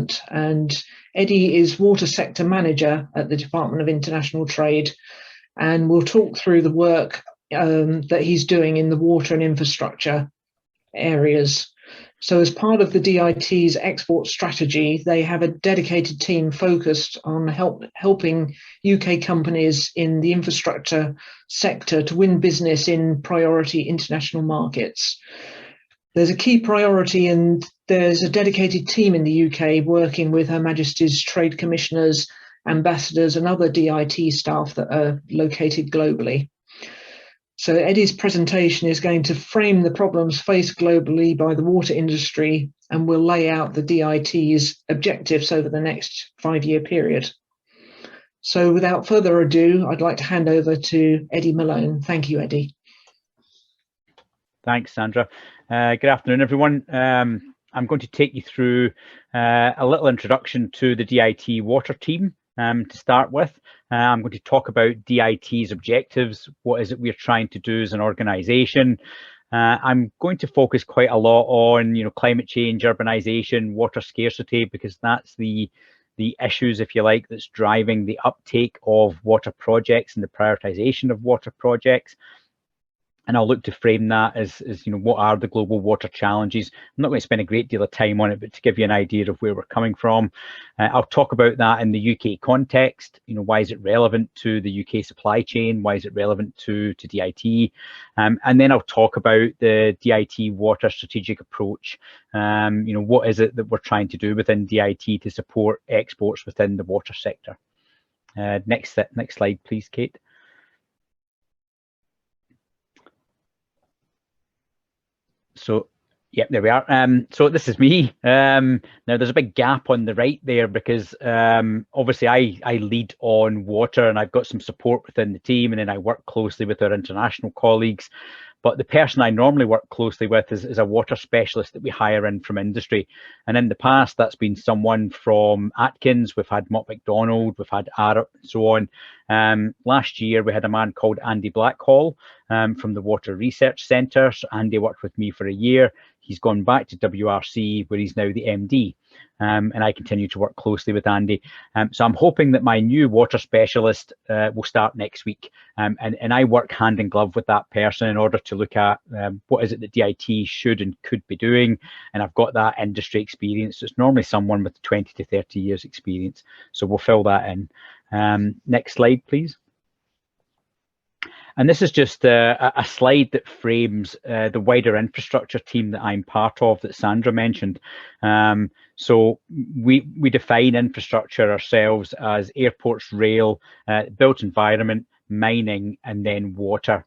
department, and Eddie is Water Sector Manager at the Department of International Trade, and we'll talk through the work that he's doing in the water and infrastructure areas. So as part of the DITs export strategy, they have a dedicated team focused on helping UK companies in the infrastructure sector to win business in priority international markets. There's a key priority, and there's a dedicated team in the UK working with Her Majesty's trade commissioners, ambassadors and other DIT staff that are located globally. So Eddie's presentation is going to frame the problems faced globally by the water industry, and will lay out the DIT's objectives over the next 5-year period. So without further ado, I'd like to hand over to Eddie Malone. Thank you, Eddie. Thanks, Sandra. Good afternoon, everyone. I'm going to take you through a little introduction to the DIT water team to start with. I'm going to talk about DIT's objectives. What is it we're trying to do as an organisation? I'm going to focus quite a lot on, climate change, urbanisation, water scarcity, because that's the issues, if you like, that's driving the uptake of water projects and the prioritisation of water projects. And I'll look to frame that as what are the global water challenges. I'm not going to spend a great deal of time on it, but to give you an idea of where we're coming from. I'll talk about that in the UK context. Why is it relevant to the UK supply chain? Why is it relevant to DIT? And then I'll talk about the DIT water strategic approach. What is it that we're trying to do within DIT to support exports within the water sector? Next slide, please, Kate. So, yep, there we are. So this is me. Now there's a big gap on the right there because obviously I lead on water, and I've got some support within the team, and then I work closely with our international colleagues. But the person I normally work closely with is a water specialist that we hire in from industry. And in the past, that's been someone from Atkins. We've had Mott MacDonald, we've had Arup, and so on. Last year, we had a man called Andy Blackhall from the Water Research Centre. So Andy worked with me for a year. He's gone back to WRC, where he's now the MD. And I continue to work closely with Andy. So I'm hoping that my new water specialist will start next week. And I work hand in glove with that person in order to look at what is it that DIT should and could be doing. And I've got that industry experience. So it's normally someone with 20 to 30 years experience. So we'll fill that in. Next slide, please. And this is just a slide that frames the wider infrastructure team that I'm part of, that Sandra mentioned. So we define infrastructure ourselves as airports, rail, built environment, mining, and then water.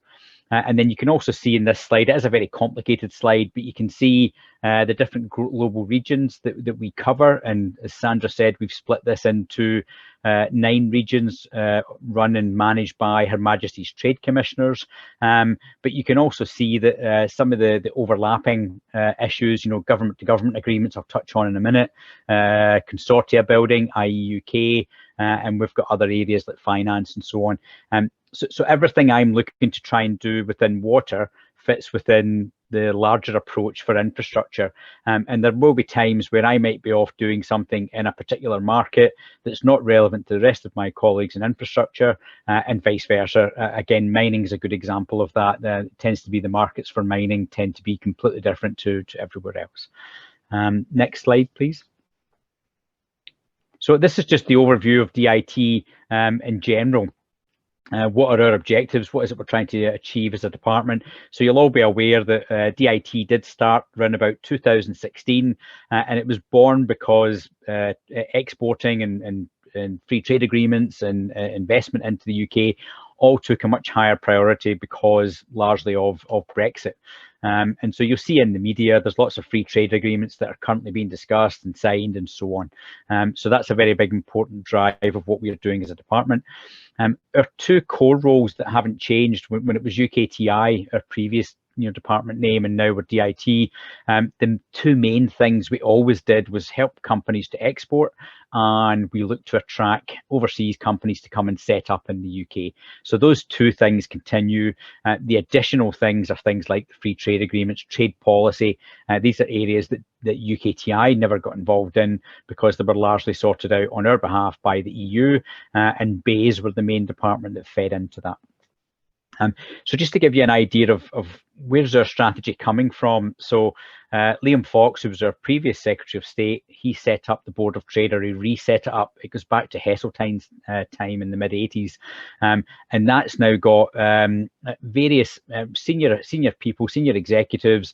And then you can also see in this slide, it is a very complicated slide, but you can see the different global regions that we cover. And as Sandra said, we've split this into 9 regions run and managed by Her Majesty's Trade Commissioners. But you can also see that some of the overlapping issues, government-to-government agreements I'll touch on in a minute, consortia building, i.e. UK, and we've got other areas like finance and so on. So everything I'm looking to try and do within water fits within the larger approach for infrastructure. And there will be times where I might be off doing something in a particular market that's not relevant to the rest of my colleagues in infrastructure, and vice versa. Again, mining is a good example of that. It tends to be the markets for mining tend to be completely different to everywhere else. Next slide, please. So this is just the overview of DIT in general. What are our objectives? What is it we're trying to achieve as a department? So you'll all be aware that DIT did start around about 2016, and it was born because exporting and free trade agreements and investment into the UK all took a much higher priority because largely of Brexit. And so you'll see in the media, there's lots of free trade agreements that are currently being discussed and signed and so on. So that's a very big important drive of what we are doing as a department. Our 2 core roles that haven't changed when it was UKTI, our previous department name, and now we're DIT. The two main things we always did was help companies to export, and we looked to attract overseas companies to come and set up in the UK. So those two things continue. The additional things are things like free trade agreements, trade policy. These are areas that UKTI never got involved in because they were largely sorted out on our behalf by the EU, and BAYS were the main department that fed into that. So just to give you an idea of where's our strategy coming from. So Liam Fox, who was our previous Secretary of State, he set up the Board of Trade, or he reset it up. It goes back to Heseltine's time in the mid-80s. And that's now got various senior people, senior executives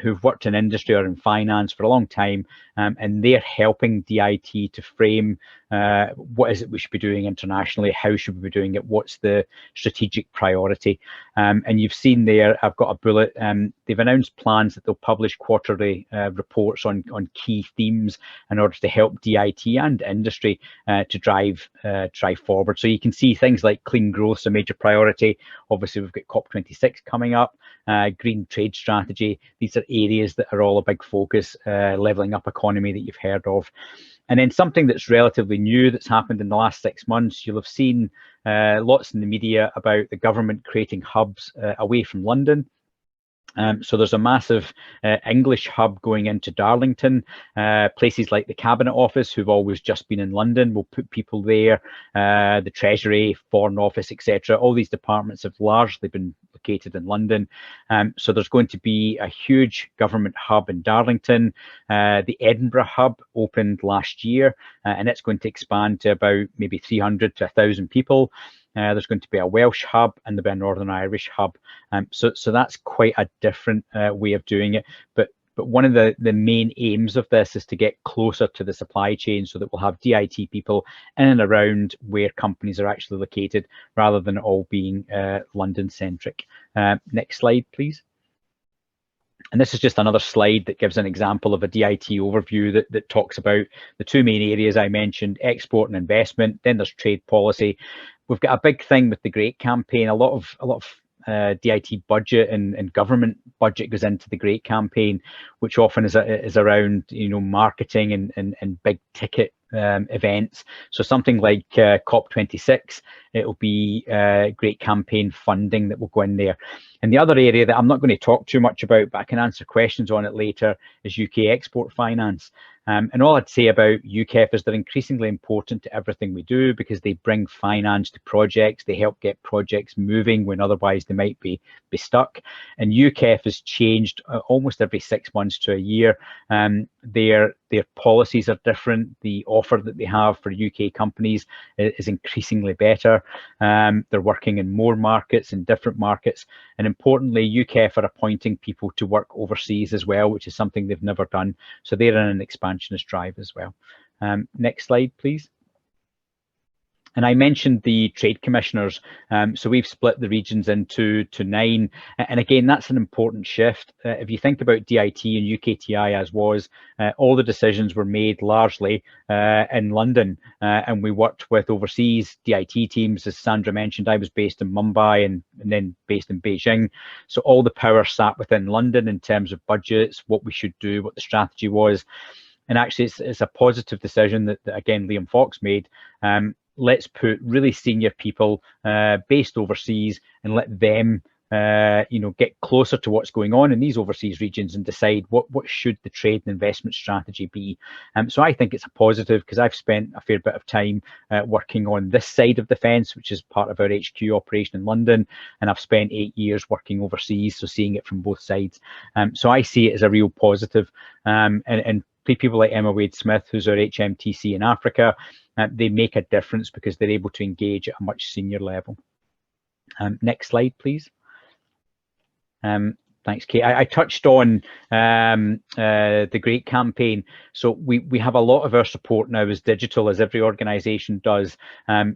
who've worked in industry or in finance for a long time, and they're helping DIT to frame what is it we should be doing internationally, how should we be doing it, what's the strategic priority. And you've seen there, I've got a bullet, they've announced plans that they'll publish quarterly reports on key themes in order to help DIT and industry to drive forward. So you can see things like clean growth is a major priority. Obviously, we've got COP26 coming up, green trade strategy. These are areas that are all a big focus, levelling up economy that you've heard of. And then something that's relatively new that's happened in the last 6 months, you'll have seen lots in the media about the government creating hubs away from London. So there's a massive English hub going into Darlington. Places like the Cabinet Office, who've always just been in London, will put people there. The Treasury, Foreign Office, etc. All these departments have largely been located in London. So there's going to be a huge government hub in Darlington. The Edinburgh hub opened last year, and it's going to expand to about maybe 300 to 1,000 people. There's going to be a Welsh hub and there'll be a Northern Irish hub. So that's quite a different way of doing it. But one of the main aims of this is to get closer to the supply chain so that we'll have DIT people in and around where companies are actually located, rather than all being London centric. Next slide, please. And this is just another slide that gives an example of a DIT overview that talks about the two main areas I mentioned: export and investment. Then there's trade policy. We've got a big thing with the GREAT campaign. A lot of DIT budget and government budget goes into the GREAT campaign, which often is around marketing and big ticket events. So something like COP26, it'll be GREAT campaign funding that will go in there. And the other area that I'm not going to talk too much about, but I can answer questions on it later, is UK export finance. And all I'd say about UKEF is they're increasingly important to everything we do, because they bring finance to projects. They help get projects moving when otherwise they might be stuck. And UKEF has changed almost every 6 months to a year. Their policies are different. The offer that they have for UK companies is increasingly better. They're working in more markets, in different markets. And importantly, UKEF are appointing people to work overseas as well, which is something they've never done. So they're in an expansionist drive as well. Next slide, please. And I mentioned the trade commissioners. So we've split the regions into 9. And again, that's an important shift. If you think about DIT and UKTI as was, all the decisions were made largely in London. And we worked with overseas DIT teams. As Sandra mentioned, I was based in Mumbai and then based in Beijing. So all the power sat within London in terms of budgets, what we should do, what the strategy was. And actually, it's a positive decision that again, Liam Fox made. Let's put really senior people based overseas and let them get closer to what's going on in these overseas regions and decide what should the trade and investment strategy be. So I think it's a positive, because I've spent a fair bit of time working on this side of the fence, which is part of our HQ operation in London, and I've spent 8 years working overseas, so seeing it from both sides. So I see it as a real positive. And people like Emma Wade-Smith, who's our HMTC in Africa, they make a difference because they're able to engage at a much senior level. Next slide, please. Thanks, Kate. I touched on the GREAT campaign. So we have a lot of our support now is digital, as every organisation does.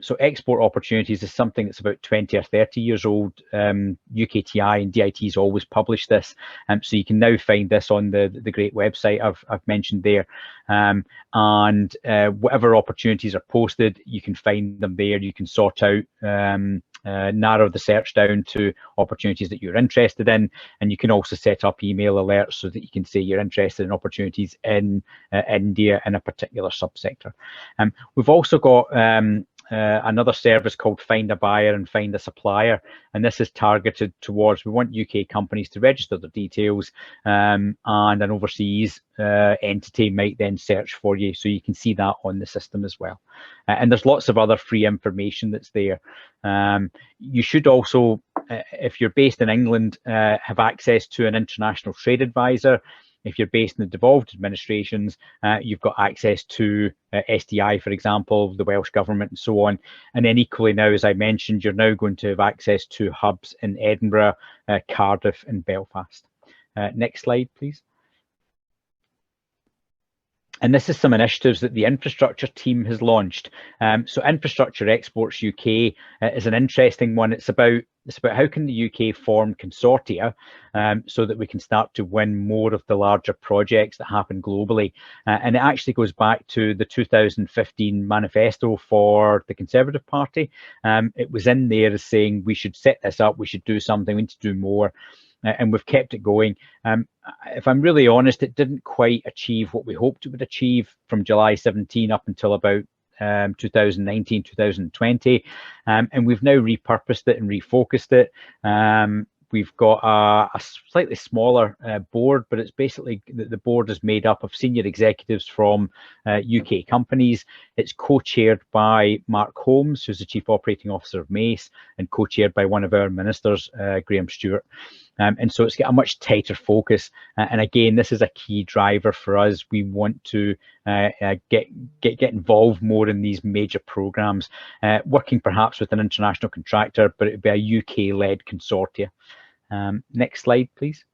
So export opportunities is something that's about 20 or 30 years old. UKTI and DIT's always published this. So you can now find this on the GREAT website I've mentioned there. And whatever opportunities are posted, you can find them there. You can sort out narrow the search down to opportunities that you're interested in, and you can also set up email alerts so that you can say you're interested in opportunities in India in a particular subsector. We've also got another service called Find a Buyer and Find a Supplier, and this is targeted towards, we want UK companies to register their details, and an overseas entity might then search for you, so you can see that on the system as well. And there's lots of other free information that's there. You should also, if you're based in England, have access to an international trade advisor. If you're based in the devolved administrations, you've got access to SDI, for example, the Welsh Government and so on. And then equally now, as I mentioned, you're now going to have access to hubs in Edinburgh, Cardiff and Belfast. Next slide, please. And this is some initiatives that the infrastructure team has launched. So Infrastructure Exports UK is an interesting one. It's about how can the UK form consortia so that we can start to win more of the larger projects that happen globally. And it actually goes back to the 2015 manifesto for the Conservative Party. It was in there as saying we should set this up, we should do something, we need to do more. And we've kept it going. If I'm really honest, it didn't quite achieve what we hoped it would achieve from July 17 up until about 2019, 2020. And we've now repurposed it and refocused it. We've got a slightly smaller board, but it's basically the board is made up of senior executives from UK companies. It's co-chaired by Mark Holmes, who's the Chief Operating Officer of Mace, and co-chaired by one of our ministers, Graham Stewart. And so it's got a much tighter focus. And again, this is a key driver for us. We want to get involved more in these major programs, working perhaps with an international contractor, but it would be a UK-led consortia. Next slide, please.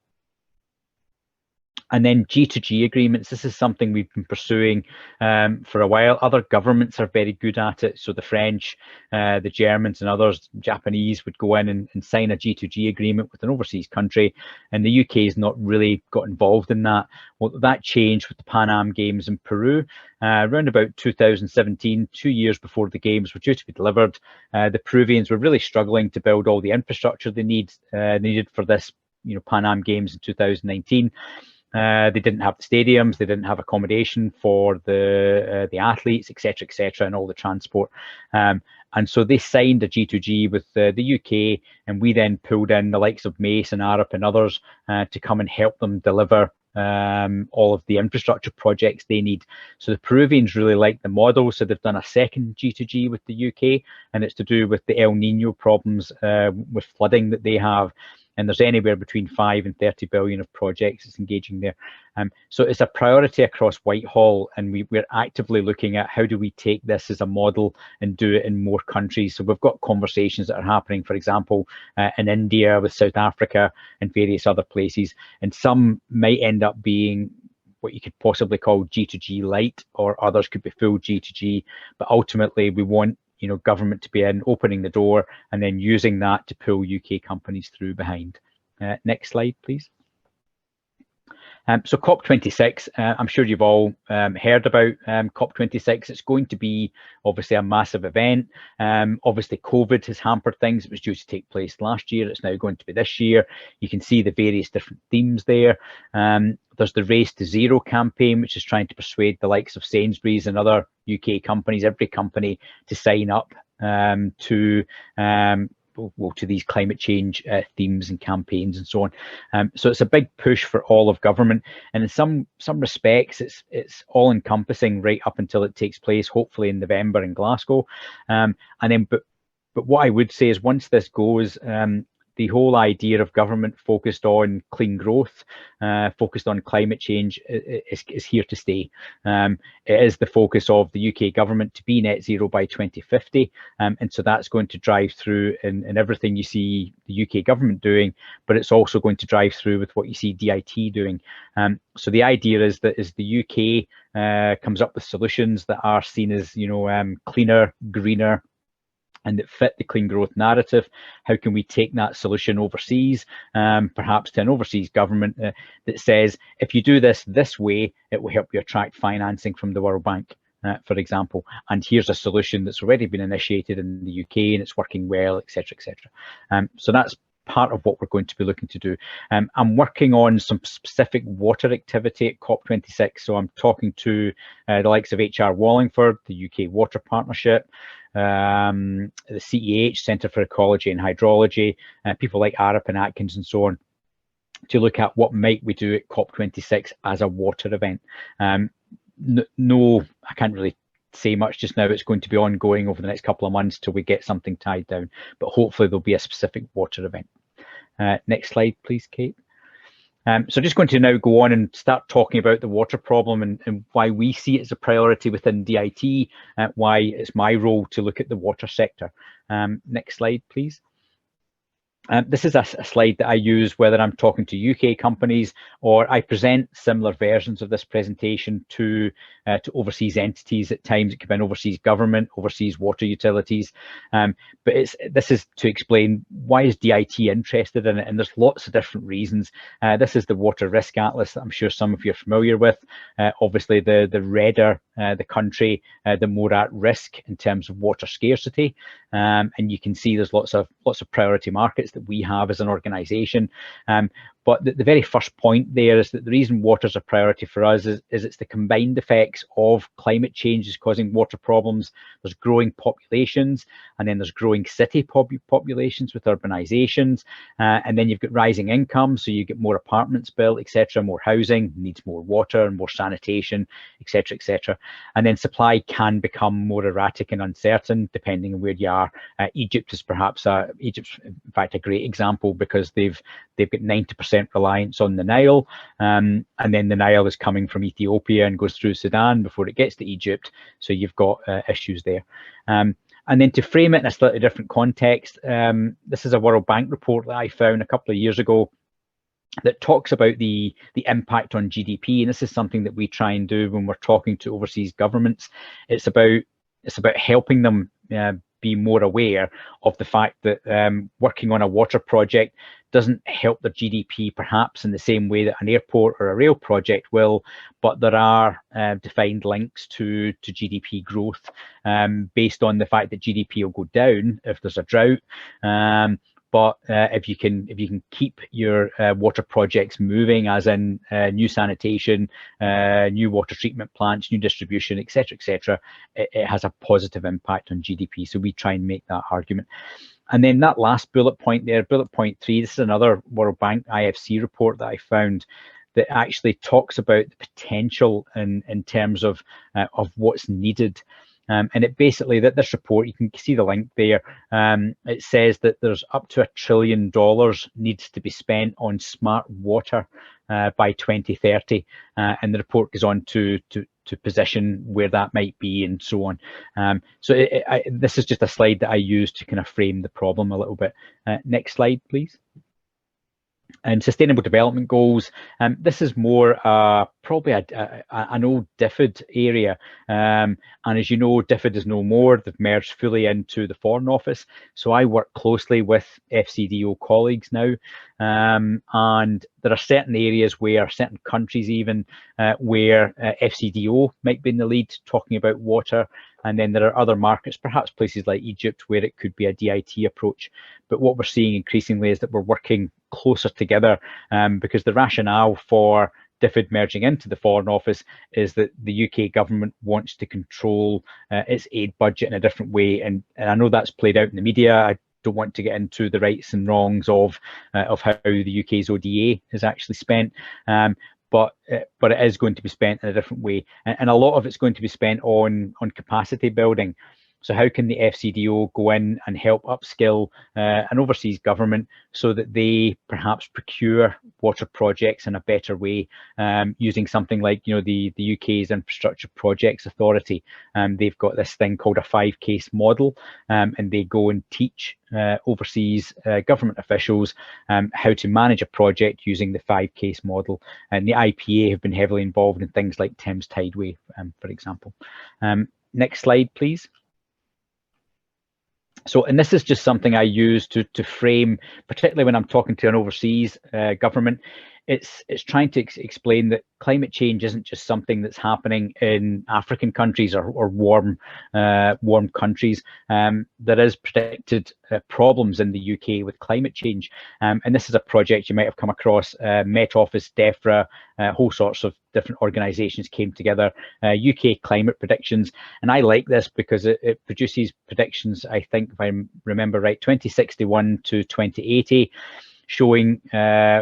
And then G2G agreements. This is something we've been pursuing for a while. Other governments are very good at it. So the French, the Germans and others, Japanese would go in and sign a G2G agreement with an overseas country. And the UK has not really got involved in that. Well, that changed with the Pan Am Games in Peru. Around about 2017, 2 years before the Games were due to be delivered, the Peruvians were really struggling to build all the infrastructure they needed for this, Pan Am Games in 2019. They didn't have the stadiums, they didn't have accommodation for the athletes, etc., and all the transport. And so they signed a G2G with the UK, and we then pulled in the likes of Mace and Arup and others to come and help them deliver all of the infrastructure projects they need. So the Peruvians really like the model, so they've done a second G2G with the UK, and it's to do with the El Nino problems with flooding that they have. And there's anywhere between 5 and 30 billion of projects that's engaging there. So it's a priority across Whitehall, and we're actively looking at how do we take this as a model and do it in more countries. So we've got conversations that are happening, for example, in India, with South Africa and various other places. And some might end up being what you could possibly call G2G light, or others could be full G2G. But ultimately, we want government to be in, opening the door, and then using that to pull UK companies through behind. Next slide, please. So COP26, I'm sure you've all heard about COP26. It's going to be obviously a massive event. Obviously COVID has hampered things. It was due to take place last year. It's now going to be this year. You can see the various different themes there. There's the Race to Zero campaign, which is trying to persuade the likes of Sainsbury's and other UK companies, every company, to sign up to these climate change themes and campaigns and so on. So it's a big push for all of government, and in some respects it's all encompassing right up until it takes place, hopefully in November in Glasgow. And then but what I would say is, once this goes, the whole idea of government focused on clean growth, focused on climate change is here to stay. It is the focus of the UK government to be net zero by 2050. And so that's going to drive through in everything you see the UK government doing, but it's also going to drive through with what you see DIT doing. So the idea is that as the UK comes up with solutions that are seen as, cleaner, greener, and that fit the clean growth narrative, how can we take that solution overseas, perhaps to an overseas government that says, if you do this way, it will help you attract financing from the World Bank. for example, and here's a solution that's already been initiated in the UK and it's working well, etc., etc. So that's part of what we're going to be looking to do. I'm working on some specific water activity at COP26, so I'm talking to the likes of HR Wallingford, the UK Water Partnership, the CEH, Centre for Ecology and Hydrology, people like Arup and Atkins and so on, to look at what might we do at COP26 as a water event. No, I can't really say much just now. It's going to be ongoing over the next couple of months till we get something tied down, but hopefully there'll be a specific water event. Next slide, please, Kate. So just going to now go on and start talking about the water problem and why we see it as a priority within DIT, why it's my role to look at the water sector. Next slide, please. This is a slide that I use whether I'm talking to UK companies or I present similar versions of this presentation to overseas entities. At times it could be an overseas government, overseas water utilities, but this is to explain why is DIT interested in it, and there's lots of different reasons. This is the Water Risk Atlas that I'm sure some of you are familiar with. Obviously, the redder the country, the more at risk in terms of water scarcity, and you can see there's lots of priority markets that we have as an organisation. But the very first point there is that the reason water is a priority for us is it's the combined effects of climate change is causing water problems. There's growing populations, and then there's growing city populations with urbanizations, and then you've got rising incomes, so you get more apartments built, etc., more housing, needs more water and more sanitation, etc., etc. And then supply can become more erratic and uncertain depending on where you are. Egypt is perhaps Egypt's in fact a great example because they've got 90% reliance on the Nile, and then the Nile is coming from Ethiopia and goes through Sudan before it gets to Egypt, so you've got issues there. And then to frame it in a slightly different context, this is a World Bank report that I found a couple of years ago that talks about the impact on GDP, and this is something that we try and do when we're talking to overseas governments. It's about helping them be more aware of the fact that working on a water project doesn't help their GDP perhaps in the same way that an airport or a rail project will, but there are defined links to GDP growth based on the fact that GDP will go down if there's a drought. But if you can keep your water projects moving, as in new sanitation, new water treatment plants, new distribution, etc., etc., it has a positive impact on GDP. So we try and make that argument. And then that last bullet point there, bullet point 3, this is another World Bank IFC report that I found that actually talks about the potential in terms of what's needed. And it basically, that this report, you can see the link there, it says that there's up to $1 trillion needs to be spent on smart water by 2030, and the report goes on to position where that might be and so on. So this is just a slide that I use to kind of frame the problem a little bit. Next slide, please. And Sustainable Development Goals, this is more probably an old DFID area, and as you know, DFID is no more. They've merged fully into the Foreign Office, so I work closely with FCDO colleagues now, and there are certain areas where certain countries even where FCDO might be in the lead talking about water, and then there are other markets, perhaps places like Egypt, where it could be a DIT approach. But what we're seeing increasingly is that we're working closer together, because the rationale for DFID merging into the Foreign Office is that the UK government wants to control its aid budget in a different way. And I know that's played out in the media. I don't want to get into the rights and wrongs of how the UK's ODA is actually spent. But it is going to be spent in a different way, and a lot of it's going to be spent on capacity building. So how can the FCDO go in and help upskill an overseas government so that they perhaps procure water projects in a better way, using something like, you know, the UK's Infrastructure Projects Authority. They've got this thing called a 5-case model, and they go and teach overseas government officials how to manage a project using the 5-case model. And the IPA have been heavily involved in things like Thames Tideway, for example. Next slide, please. So, and this is just something I use to frame, particularly when I'm talking to an overseas government, it's trying to explain that climate change isn't just something that's happening in African countries or warm countries. There is predicted problems in the UK with climate change, and this is a project you might have come across. Met Office, DEFRA, whole sorts of different organisations came together. UK climate predictions, and I like this because it produces predictions. I think, if I remember right, 2061 to 2080. Showing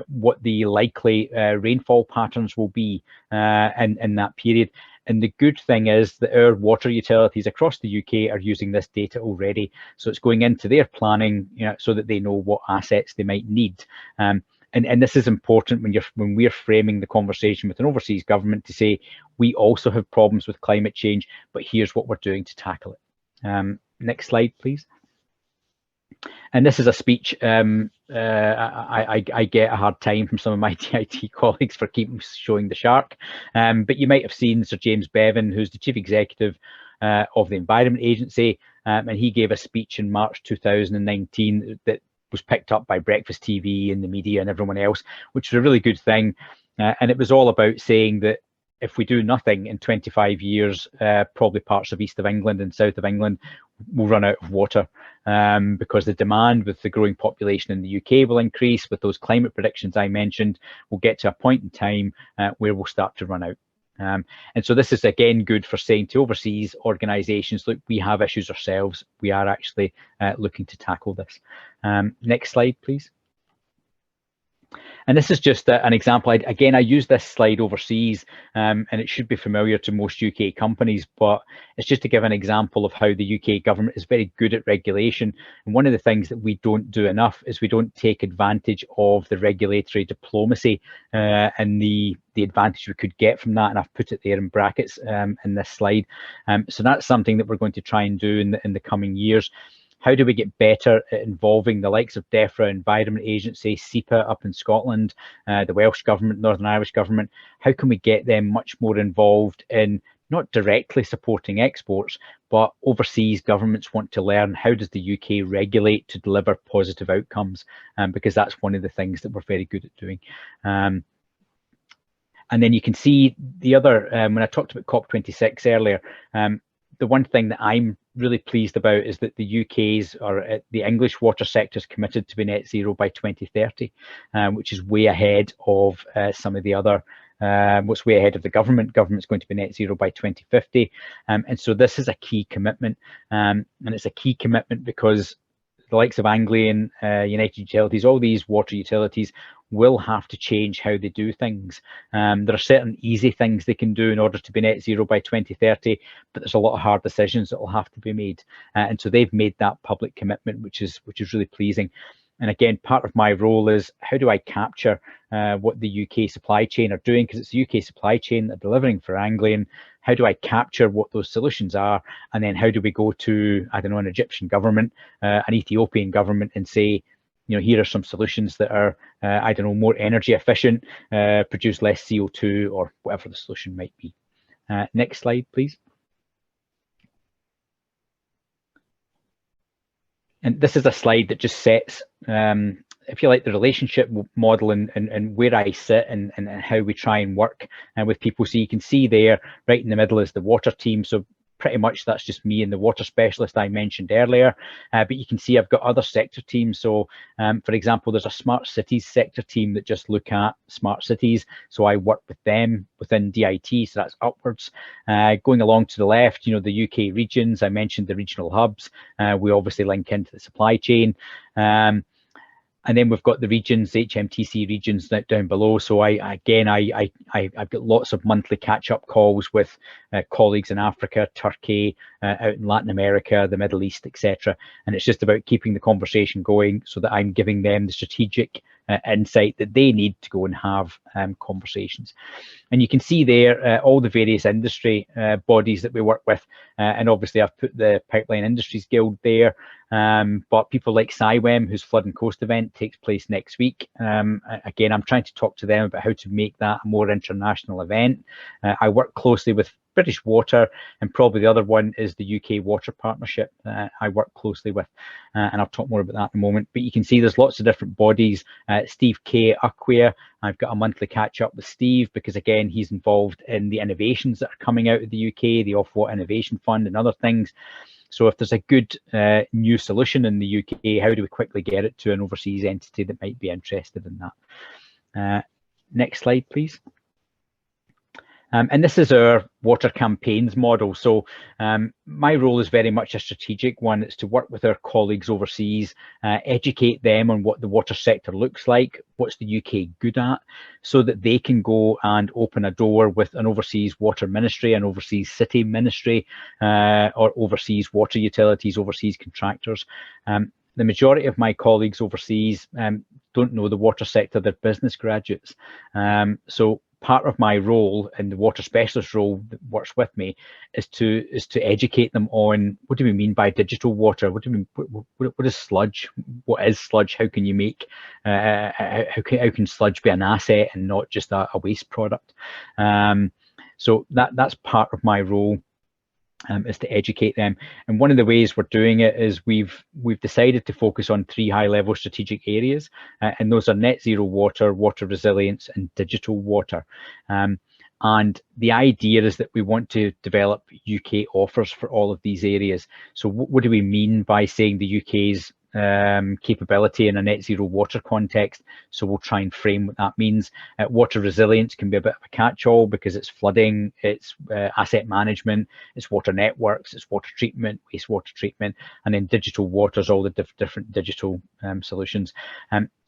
what the likely rainfall patterns will be in that period. And the good thing is that our water utilities across the UK are using this data already. So it's going into their planning, so that they know what assets they might need. And this is important when we're framing the conversation with an overseas government to say, we also have problems with climate change, but here's what we're doing to tackle it. Next slide, please. And this is a speech I get a hard time from some of my DIT colleagues for keeping showing the shark. But you might have seen Sir James Bevan, who's the Chief Executive of the Environment Agency, and he gave a speech in March 2019 that was picked up by Breakfast TV and the media and everyone else, which was a really good thing. And it was all about saying that if we do nothing in 25 years, probably parts of east of England and south of England will run out of water, because the demand with the growing population in the UK will increase. With those climate predictions I mentioned, we'll get to a point in time where we'll start to run out. And so this is again good for saying to overseas organisations, look, we have issues ourselves. We are actually looking to tackle this. Next slide, please. And this is just an example. Again, I use this slide overseas, and it should be familiar to most UK companies, but it's just to give an example of how the UK government is very good at regulation. And one of the things that we don't do enough is we don't take advantage of the regulatory diplomacy and the advantage we could get from that. And I've put it there in brackets in this slide. So that's something that we're going to try and do in the coming years. How do we get better at involving the likes of DEFRA, Environment Agency, SEPA up in Scotland, the Welsh Government, Northern Irish Government? How can we get them much more involved in not directly supporting exports, but overseas governments want to learn how does the UK regulate to deliver positive outcomes, because that's one of the things that we're very good at doing. And then you can see the other, when I talked about COP26 earlier, the one thing that I'm really pleased about is that the UK's or the English water sector is committed to be net zero by 2030, which is way ahead of some of the other, what's way ahead of the government. Government's going to be net zero by 2050. And so this is a key commitment, and it's a key commitment because the likes of Anglian, United Utilities, all these water utilities will have to change how they do things. There are certain easy things they can do in order to be net zero by 2030, but there's a lot of hard decisions that will have to be made. And so they've made that public commitment, which is really pleasing. And again, part of my role is how do I capture what the UK supply chain are doing, because it's the UK supply chain that are delivering for Anglian. How do I capture what those solutions are? And then how do we go to, I don't know, an Egyptian government, an Ethiopian government and say, here are some solutions that are, I don't know, more energy efficient, produce less CO2 or whatever the solution might be. Next slide, please. And this is a slide that just sets, if you like, the relationship model and where I sit and how we try and work with people. So you can see there, right in the middle is the water team. So pretty much that's just me and the water specialist I mentioned earlier. But you can see I've got other sector teams. So for example, there's a smart cities sector team that just look at smart cities. So I work with them within DIT, so that's upwards. Going along to the left, the UK regions, I mentioned the regional hubs. We obviously link into the supply chain. And then we've got the regions, HMTC regions down below. So I've got lots of monthly catch-up calls with colleagues in Africa, Turkey, out in Latin America, the Middle East, etc. And it's just about keeping the conversation going so that I'm giving them the strategic insight that they need to go and have conversations. And you can see there all the various industry bodies that we work with. And obviously I've put the Pipeline Industries Guild there. But people like SciWem, whose Flood and Coast event takes place next week. Again, I'm trying to talk to them about how to make that a more international event. I work closely with British Water, and probably the other one is the UK Water Partnership I work closely with, and I'll talk more about that in a moment. But you can see there's lots of different bodies. Steve Kay at Acquia, I've got a monthly catch up with Steve because again he's involved in the innovations that are coming out of the UK, the Off-Water Innovation Fund and other things. So if there's a good new solution in the UK, how do we quickly get it to an overseas entity that might be interested in that? Next slide, please. And this is our water campaigns model. So my role is very much a strategic one. It's to work with our colleagues overseas, educate them on what the water sector looks like, what's the UK good at, so that they can go and open a door with an overseas water ministry, an overseas city ministry, or overseas water utilities, overseas contractors. The majority of my colleagues overseas don't know the water sector, they're business graduates. So part of my role in the water specialist role that works with me is to educate them on what do we mean by digital water, what do we mean, what is sludge, what is sludge, how can you make how can sludge be an asset and not just a waste product. So that's part of my role. Is to educate them, and one of the ways we're doing it is we've decided to focus on 3 high-level strategic areas, and those are net zero water, water resilience, and digital water. And the idea is that we want to develop UK offers for all of these areas. So what do we mean by saying the UK's capability in a net zero water context? So we'll try and frame what that means. Water resilience can be a bit of a catch-all because it's flooding, it's asset management, it's water networks, it's water treatment, wastewater treatment, and then digital water is all the different digital solutions.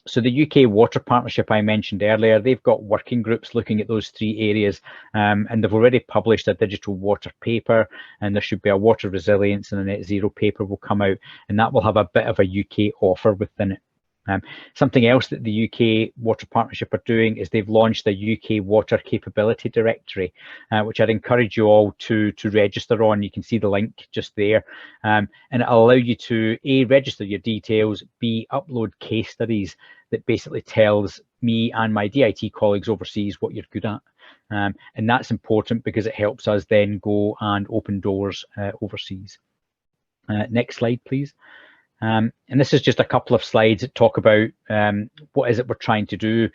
So the UK Water Partnership I mentioned earlier, they've got working groups looking at those 3 areas, and they've already published a digital water paper, and there should be a water resilience and a net zero paper will come out, and that will have a bit of a UK offer within it. Something else that the UK Water Partnership are doing is they've launched a UK Water Capability Directory, which I'd encourage you all to register on. You can see the link just there, and it'll allow you to A, register your details, B, upload case studies that basically tells me and my DIT colleagues overseas what you're good at. And that's important because it helps us then go and open doors overseas. Next slide, please. And this is just a couple of slides that talk about what is it we're trying to do.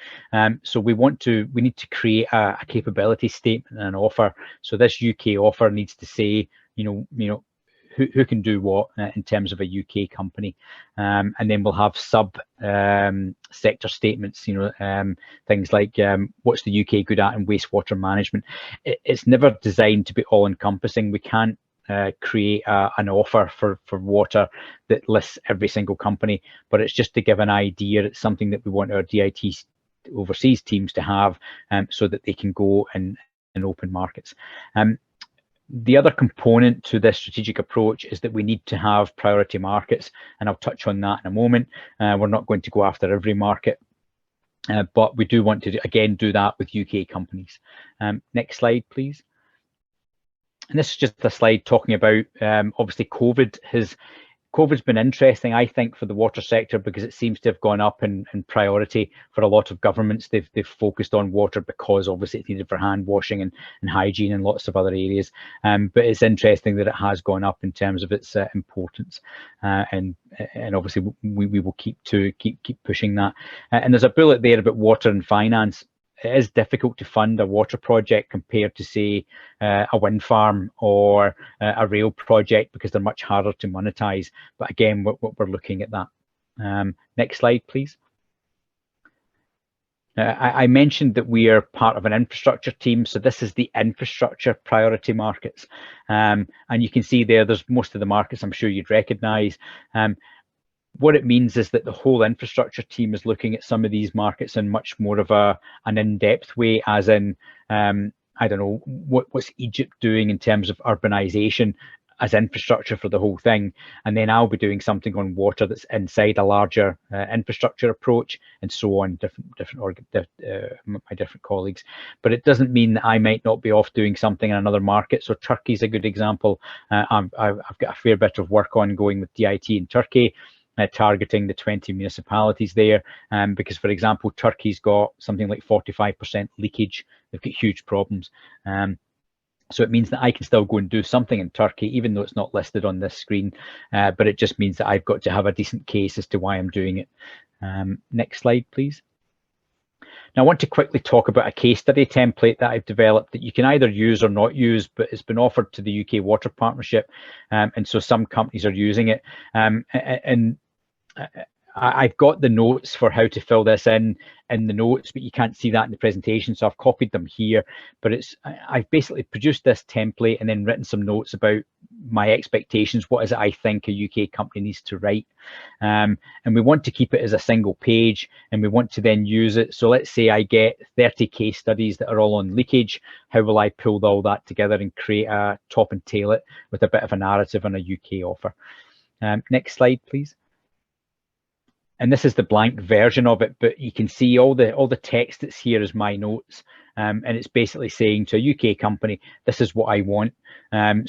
So we need to create a capability statement and an offer. So this UK offer needs to say, you know, who can do what in terms of a UK company, and then we'll have sub sector statements. Things like what's the UK good at in wastewater management. It's never designed to be all encompassing. We can't create an offer for water that lists every single company, but it's just to give an idea. It's something that we want our DIT overseas teams to have, so that they can go in open markets. The other component to this strategic approach is that we need to have priority markets, and I'll touch on that in a moment. We're not going to go after every market, but we do want to again do that with UK companies. Next slide, please. And this is just a slide talking about obviously COVID's been interesting, I think, for the water sector because it seems to have gone up in priority for a lot of governments. They've focused on water because obviously it's needed for hand washing and hygiene and lots of other areas. But it's interesting that it has gone up in terms of its importance, and obviously we will keep pushing that. And there's a bullet there about water and finance. It is difficult to fund a water project compared to, say, a wind farm or a rail project because they're much harder to monetize. But again, we're looking at that. Next slide, please. I mentioned that we are part of an infrastructure team. So this is the infrastructure priority markets. And you can see there's most of the markets I'm sure you'd recognize. What it means is that the whole infrastructure team is looking at some of these markets in much more of an in-depth way, as in, I don't know, what's Egypt doing in terms of urbanization as infrastructure for the whole thing. And then I'll be doing something on water that's inside a larger infrastructure approach, and so on, my different colleagues. But it doesn't mean that I might not be off doing something in another market. So Turkey's a good example. I've got a fair bit of work ongoing with DIT in Turkey, targeting the 20 municipalities there, because, for example, Turkey's got something like 45% leakage. They've got huge problems. So it means that I can still go and do something in Turkey, even though it's not listed on this screen, but it just means that I've got to have a decent case as to why I'm doing it. Next slide, please. Now, I want to quickly talk about a case study template that I've developed that you can either use or not use, but it's been offered to the UK Water Partnership, and so some companies are using it. I've got the notes for how to fill this in the notes, but you can't see that in the presentation, so I've copied them here. But I've basically produced this template and then written some notes about my expectations. What is it I think a UK company needs to write? And we want to keep it as a single page, and we want to then use it. So let's say I get 30 case studies that are all on leakage. How will I pull all that together and create a top and tail it with a bit of a narrative on a UK offer? Next slide, please. And this is the blank version of it, but you can see all the text that's here is my notes, and it's basically saying to a UK company, this is what I want.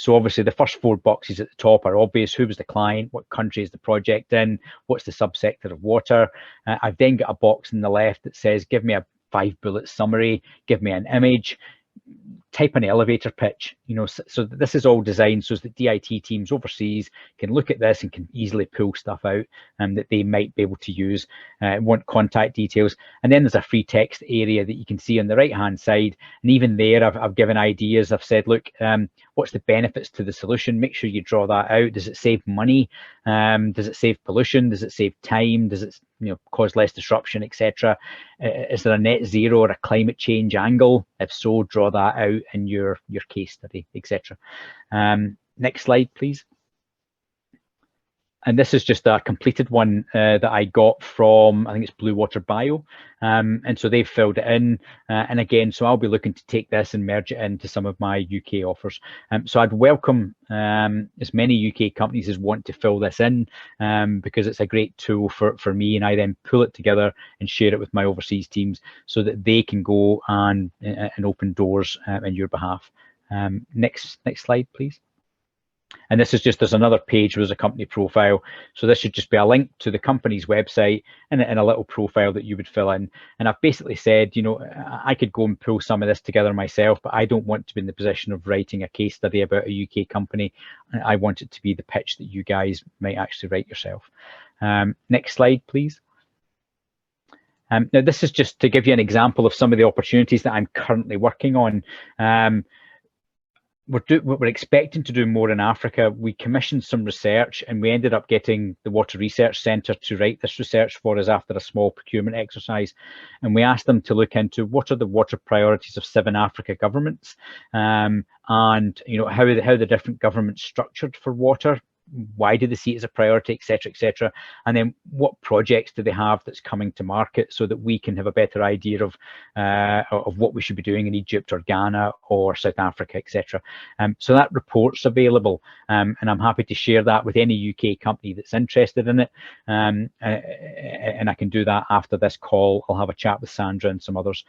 So obviously the first 4 boxes at the top are obvious. Who was the client? What country is the project in? What's the subsector of water? I've then got a box on the left that says, give me a 5-bullet summary, give me an image, type an elevator pitch, so this is all designed so that DIT teams overseas can look at this and can easily pull stuff out that they might be able to use, want contact details. And then there's a free text area that you can see on the right hand side, and even there I've given ideas. I've said, look, what's the benefits to the solution? Make sure you draw that out. Does it save money? Does it save pollution? Does it save time? Does it cause less disruption, etc.? Is there a net zero or a climate change angle? If so, draw that out in your case study, etc. Next slide, please. And this is just a completed one that I got from, I think it's Blue Water Bio. And so they've filled it in. And again, so I'll be looking to take this and merge it into some of my UK offers. So I'd welcome as many UK companies as want to fill this in, because it's a great tool for me, and I then pull it together and share it with my overseas teams so that they can go and open doors on your behalf. Next slide, please. And this is just, there's another page where there's a company profile. So this should just be a link to the company's website and a little profile that you would fill in. And I've basically said, I could go and pull some of this together myself, but I don't want to be in the position of writing a case study about a UK company. I want it to be the pitch that you guys might actually write yourself. Next slide, please. Now, this is just to give you an example of some of the opportunities that I'm currently working on. We're expecting to do more in Africa. We commissioned some research, and we ended up getting the Water Research Centre to write this research for us after a small procurement exercise. And we asked them to look into what are the water priorities of 7 Africa governments, and how the different governments structured for water. Why do they see it as a priority, etc., etc.? And then what projects do they have that's coming to market, so that we can have a better idea of what we should be doing in Egypt or Ghana or South Africa, etc. So that report's available, and I'm happy to share that with any UK company that's interested in it. And I can do that after this call. I'll have a chat with Sandra and some others.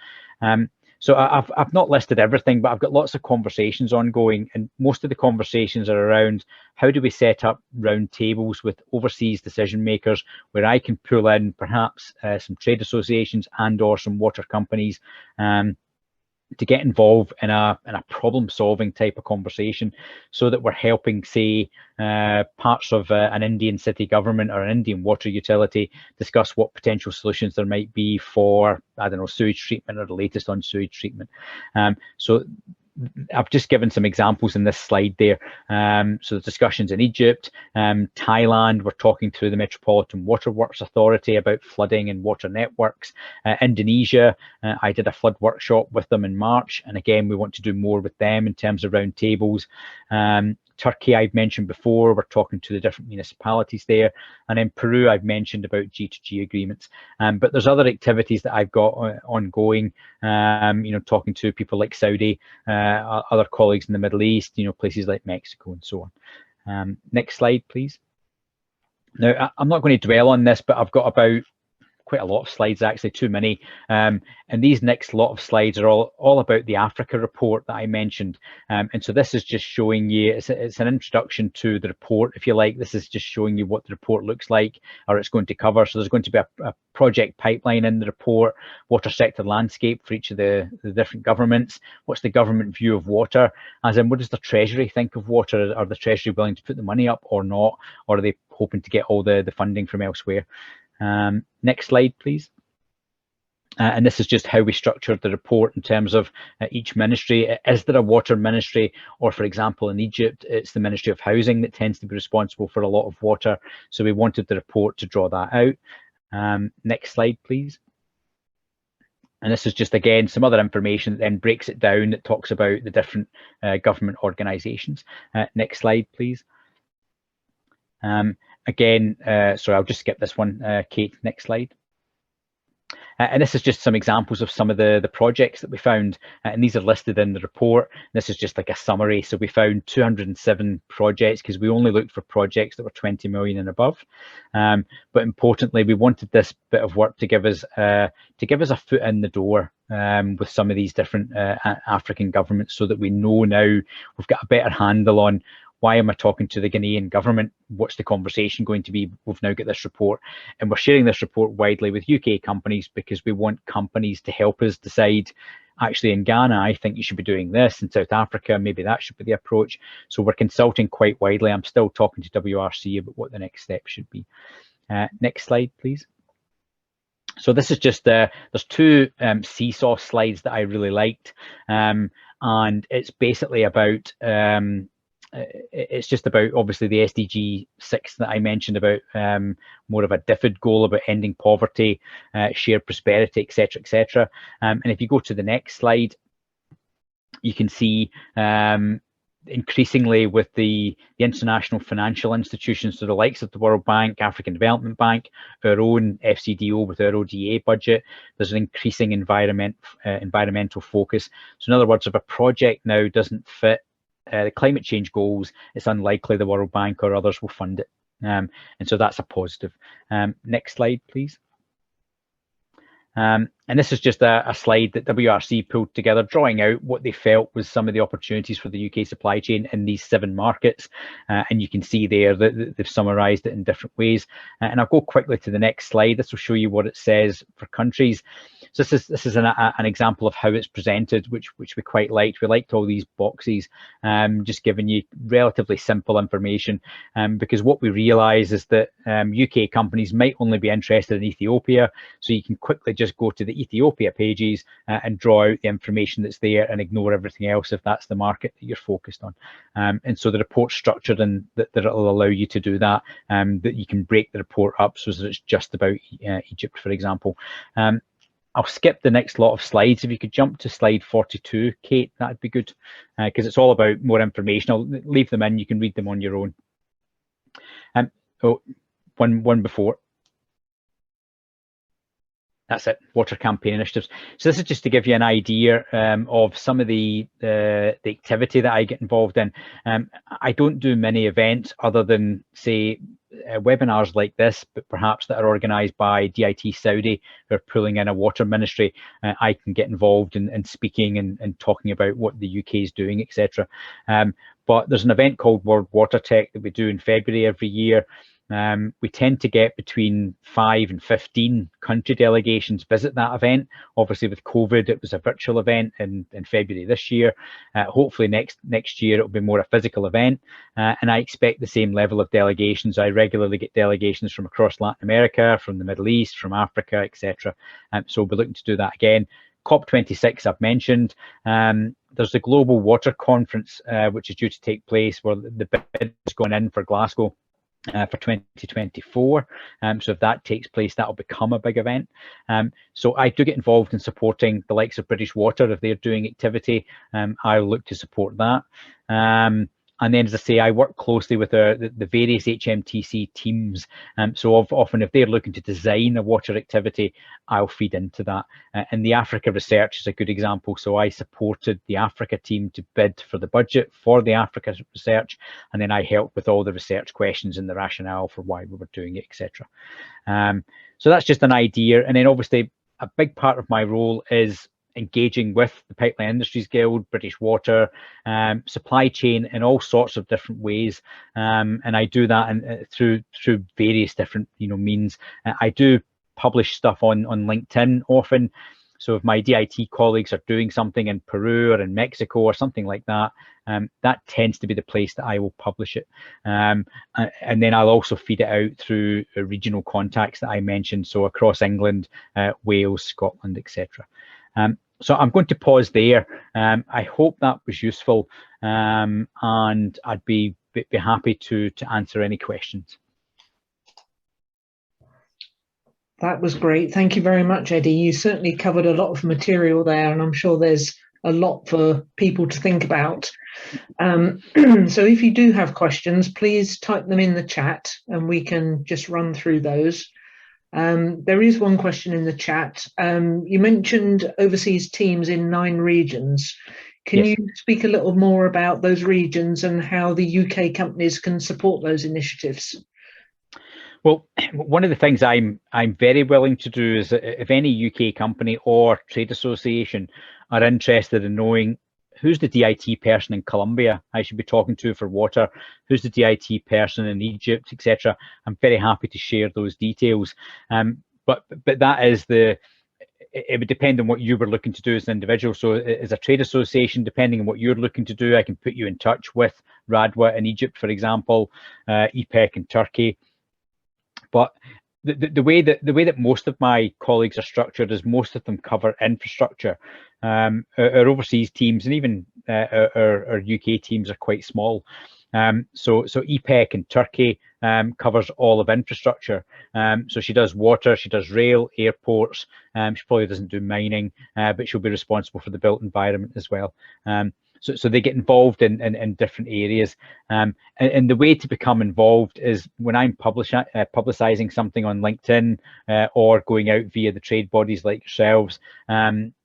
So I've not listed everything, but I've got lots of conversations ongoing, and most of the conversations are around how do we set up round tables with overseas decision makers, where I can pull in perhaps some trade associations and or some water companies to get involved in a problem solving type of conversation, so that we're helping, say, parts of an Indian city government or an Indian water utility discuss what potential solutions there might be for, I don't know, sewage treatment, or the latest on sewage treatment. So I've just given some examples in this slide there. So the discussions in Egypt, Thailand, we're talking to the Metropolitan Waterworks Authority about flooding and water networks. Indonesia, I did a flood workshop with them in March, and again, we want to do more with them in terms of round tables. Turkey, I've mentioned before, we're talking to the different municipalities there. And in Peru, I've mentioned about G2G agreements. But there's other activities that I've got ongoing, talking to people like Saudi, other colleagues in the Middle East, places like Mexico and so on. Next slide, please. Now, I'm not going to dwell on this, but I've got about quite a lot of slides, actually, too many. And these next lot of slides are all about the Africa report that I mentioned. And so this is just showing you, it's an introduction to the report, if you like. This is just showing you what the report looks like, or it's going to cover. So there's going to be a project pipeline in the report, water sector landscape for each of the different governments. What's the government view of water? As in, what does the Treasury think of water? Are the Treasury willing to put the money up or not? Or are they hoping to get all the funding from elsewhere? Next slide, please. And this is just how we structured the report in terms of each ministry. Is there a water ministry? Or for example, in Egypt, it's the Ministry of Housing that tends to be responsible for a lot of water. So we wanted the report to draw that out. Next slide, please. And this is just, again, some other information that then breaks it down, that talks about the different government organisations. Next slide, please. Again, sorry, I'll just skip this one, Kate. Next slide. And this is just some examples of some of the projects that we found, and these are listed in the report. This is just like a summary. So we found 207 projects because we only looked for projects that were 20 million and above. But importantly, we wanted this bit of work to give us a foot in the door with some of these different African governments, so that we know now, we've got a better handle on, why am I talking to the Ghanaian government? What's the conversation going to be? We've now got this report, and we're sharing this report widely with UK companies, because we want companies to help us decide, actually in Ghana, I think you should be doing this. In South Africa, maybe that should be the approach. So we're consulting quite widely. I'm still talking to WRC about what the next step should be. Next slide, please. So this is just, there's two seesaw slides that I really liked. And it's basically about, it's just about, obviously, the SDG 6 that I mentioned about, more of a DFID goal about ending poverty, shared prosperity, etc., etc. And if you go to the next slide, you can see increasingly with the international financial institutions, so the likes of the World Bank, African Development Bank, our own FCDO with our ODA budget, there's an increasing environmental focus. So in other words, if a project now doesn't fit the climate change goals, it's unlikely the World Bank or others will fund it. And so that's a positive. Next slide, please. And this is just a slide that WRC pulled together, drawing out what they felt was some of the opportunities for the UK supply chain in these 7 markets. And you can see there that they've summarised it in different ways. And I'll go quickly to the next slide. This will show you what it says for countries. So this is an example of how it's presented, which we quite liked. We liked all these boxes, just giving you relatively simple information, because what we realise is that UK companies might only be interested in Ethiopia, so you can quickly just go to the Ethiopia pages and draw out the information that's there and ignore everything else if that's the market that you're focused on. And so the report's structured and that it'll allow you to do that, that you can break the report up so that it's just about Egypt, for example. I'll skip the next lot of slides. If you could jump to slide 42, Kate, that'd be good, because it's all about more information. I'll leave them in, you can read them on your own. One before. That's it, water campaign initiatives. So this is just to give you an idea of some of the activity that I get involved in. I don't do many events other than, say, webinars like this, but perhaps that are organised by DIT Saudi, who are pulling in a water ministry. I can get involved in speaking and talking about what the UK is doing, etc. But there's an event called World Water Tech that we do in February every year. We tend to get between 5 and 15 country delegations visit that event. Obviously, with COVID, it was a virtual event in February this year. Hopefully next year, it'll be more a physical event. And I expect the same level of delegations. I regularly get delegations from across Latin America, from the Middle East, from Africa, etc. So we'll be looking to do that again. COP26 I've mentioned. There's the Global Water Conference, which is due to take place, where the bid is going in for Glasgow for 2024. So if that takes place, that'll become a big event. So I do get involved in supporting the likes of British Water. If they're doing activity, I'll look to support that. And then, as I say, I work closely with the various HMTC teams. So often if they're looking to design a water activity, I'll feed into that. And the Africa research is a good example. So I supported the Africa team to bid for the budget for the Africa research. And then I helped with all the research questions and the rationale for why we were doing it, etc. So that's just an idea. And then obviously a big part of my role is engaging with the Pipeline Industries Guild, British Water, supply chain in all sorts of different ways, and I do that through various different means. I do publish stuff on LinkedIn often. So if my DIT colleagues are doing something in Peru or in Mexico or something like that, that tends to be the place that I will publish it. And then I'll also feed it out through regional contacts that I mentioned, so across England, Wales, Scotland, etc. So I'm going to pause there. I hope that was useful, and I'd be happy to answer any questions. That was great. Thank you very much, Eddie. You certainly covered a lot of material there, and I'm sure there's a lot for people to think about. So if you do have questions, please type them in the chat and we can just run through those. There is one question in the chat. You mentioned overseas teams in 9 regions. Can you speak a little more about those regions and how the UK companies can support those initiatives? Well, one of the things I'm very willing to do is if any UK company or trade association are interested in knowing who's the DIT person in Colombia I should be talking to for water, who's the DIT person in Egypt, etc., I'm very happy to share those details. But that is it would depend on what you were looking to do as an individual. So as a trade association, depending on what you're looking to do, I can put you in touch with RADWA in Egypt, for example, EPEC in Turkey. But the way that most of my colleagues are structured is most of them cover infrastructure. Our overseas teams and even our UK teams are quite small. So EPEC in Turkey covers all of infrastructure. So she does water, she does rail, airports. She probably doesn't do mining, but she'll be responsible for the built environment as well. So they get involved in different areas. And the way to become involved is when I'm publicizing something on LinkedIn or going out via the trade bodies like yourselves,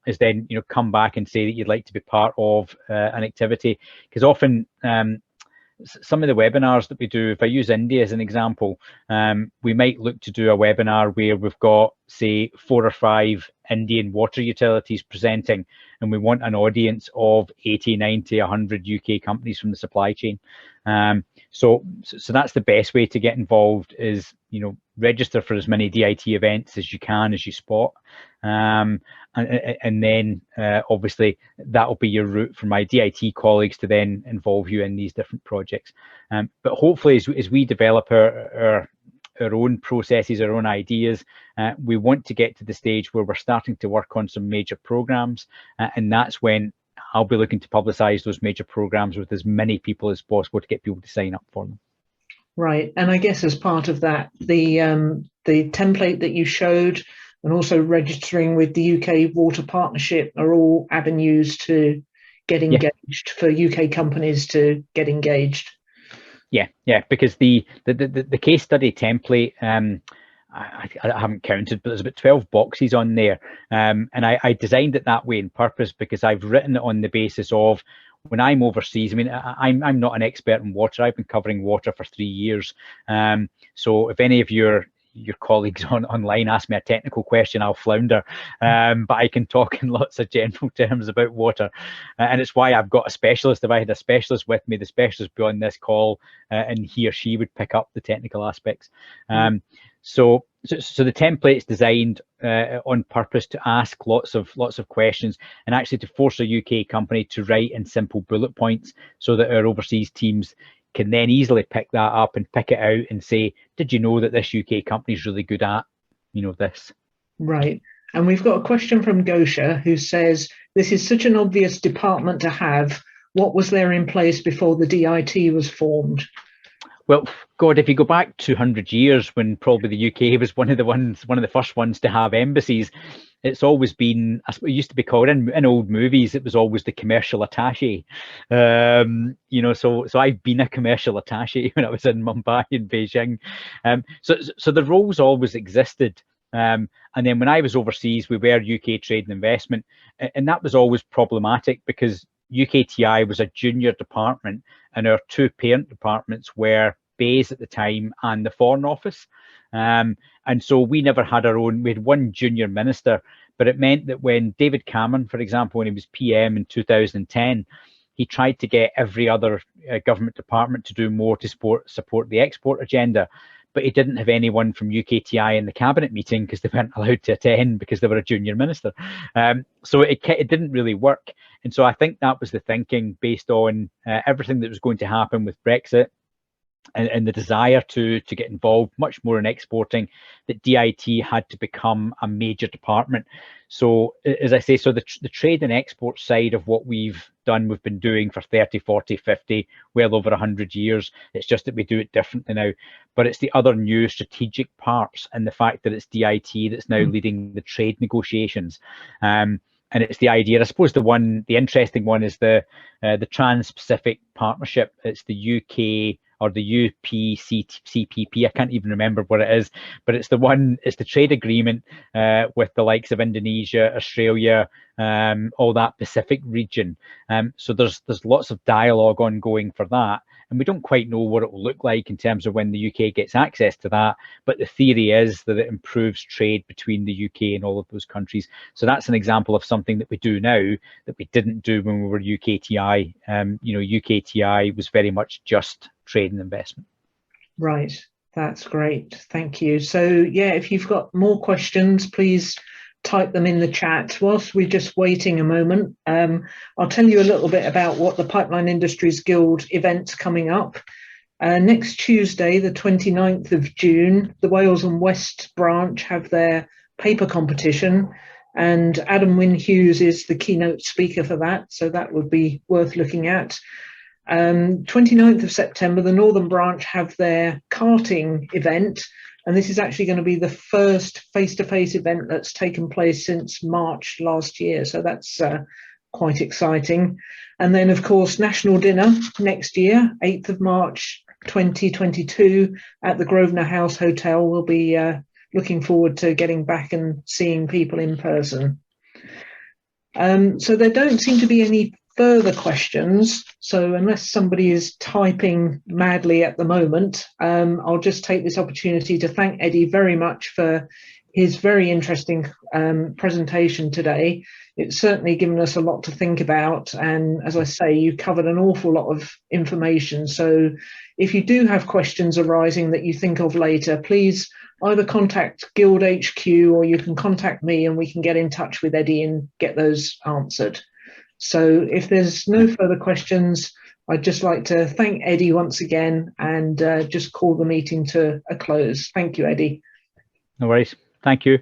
is then come back and say that you'd like to be part of an activity. Because often some of the webinars that we do, if I use India as an example, we might look to do a webinar where we've got, say, 4 or 5 Indian water utilities presenting, and we want an audience of 80, 90, 100 UK companies from the supply chain. So that's the best way to get involved is, register for as many DIT events as you can, as you spot. And then obviously that'll be your route for my DIT colleagues to then involve you in these different projects. But hopefully as we develop our own processes, our own ideas, we want to get to the stage where we're starting to work on some major programs, and that's when I'll be looking to publicize those major programs with as many people as possible to get people to sign up for them. Right, and I guess as part of that, the template that you showed and also registering with the UK Water Partnership are all avenues to get engaged, for UK companies to get engaged. Yeah, because the case study template, I haven't counted, but there's about 12 boxes on there, and I designed it that way on purpose because I've written it on the basis of when I'm overseas. I mean, I'm not an expert in water. I've been covering water for 3 years, so if any of your colleagues online ask me a technical question, I'll flounder, but I can talk in lots of general terms about water, and it's why I've got a specialist. If I had a specialist with me, the specialist would be on this call, and he or she would pick up the technical aspects. So the template's designed on purpose to ask lots of questions and actually to force a UK company to write in simple bullet points so that our overseas teams can then easily pick that up and pick it out and say, did you know that this UK company is really good at, this? Right. And we've got a question from Gosha who says, this is such an obvious department to have. What was there in place before the DIT was formed? Well, God, if you go back 200 years, when probably the UK was one of the first ones to have embassies, it's always been, as it used to be called in old movies, it was always the commercial attaché. So I've been a commercial attaché when I was in Mumbai and Beijing. So the roles always existed. And then when I was overseas, we were UK Trade and Investment, and that was always problematic because UKTI was a junior department, and our two parent departments were BEIS at the time and the Foreign Office. And so we never had our own. We had one junior minister, but it meant that when David Cameron, for example, when he was PM in 2010, he tried to get every other government department to do more to support the export agenda. But he didn't have anyone from UKTI in the cabinet meeting because they weren't allowed to attend because they were a junior minister. So it didn't really work. And so I think that was the thinking based on everything that was going to happen with Brexit and the desire to get involved much more in exporting, that DIT had to become a major department. So as I say, so the trade and export side of what we've done, we've been doing for 30, 40, 50, well over 100 years. It's just that we do it differently now. But it's the other new strategic parts and the fact that it's DIT that's now leading the trade negotiations. And it's the idea, I suppose the interesting one is the Trans-Pacific Partnership. It's the UK or the UPCPP, I can't even remember what it is, but it's the trade agreement with the likes of Indonesia, Australia, all that Pacific region. So there's lots of dialogue ongoing for that. And we don't quite know what it will look like in terms of when the UK gets access to that. But the theory is that it improves trade between the UK and all of those countries. So that's an example of something that we do now that we didn't do when we were UKTI. UKTI was very much just trade and investment. Right. That's great. Thank you. So yeah, if you've got more questions, please type them in the chat. Whilst we're just waiting a moment, I'll tell you a little bit about what the Pipeline Industries Guild event's coming up. Next Tuesday, the 29th of June, the Wales and West branch have their paper competition, and Adam Wynne Hughes is the keynote speaker for that, so that would be worth looking at. 29th of September, the Northern branch have their karting event, and this is actually going to be the first face-to-face event that's taken place since March last year, so that's quite exciting. And then, of course, National Dinner next year, 8th of March 2022 at the Grosvenor House Hotel. We'll be looking forward to getting back and seeing people in person. So there don't seem to be any further questions, so unless somebody is typing madly at the moment, I'll just take this opportunity to thank Eddie very much for his very interesting presentation today. It's certainly given us a lot to think about, and as I say, you covered an awful lot of information. So if you do have questions arising that you think of later, please either contact Guild HQ or you can contact me and we can get in touch with Eddie and get those answered. So if there's no further questions, I'd just like to thank Eddie once again and just call the meeting to a close. Thank you, Eddie. No worries. Thank you.